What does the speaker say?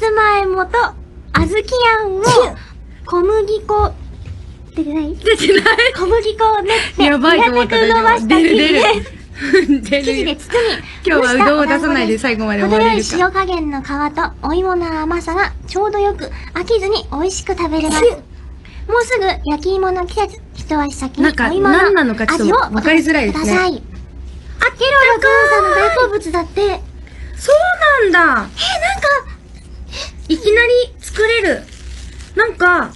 つまいもと小豆あんを小麦粉、出てない？出てない。小麦粉を練って、やばいと思った平たく伸ばした生地で、生生地で包み、今日はうどんを出さないで最後まで終われるか。程よい塩加減の皮とお芋の甘さがちょうどよく飽きずに美味しく食べれます。もうすぐ焼き芋の季節、一足先にお芋の何なのかちょっと味をわかりづらいですね。あ、ケロロ軍さんの大好物だって。そうなんだ。なんか、いきなり作れる。なんか、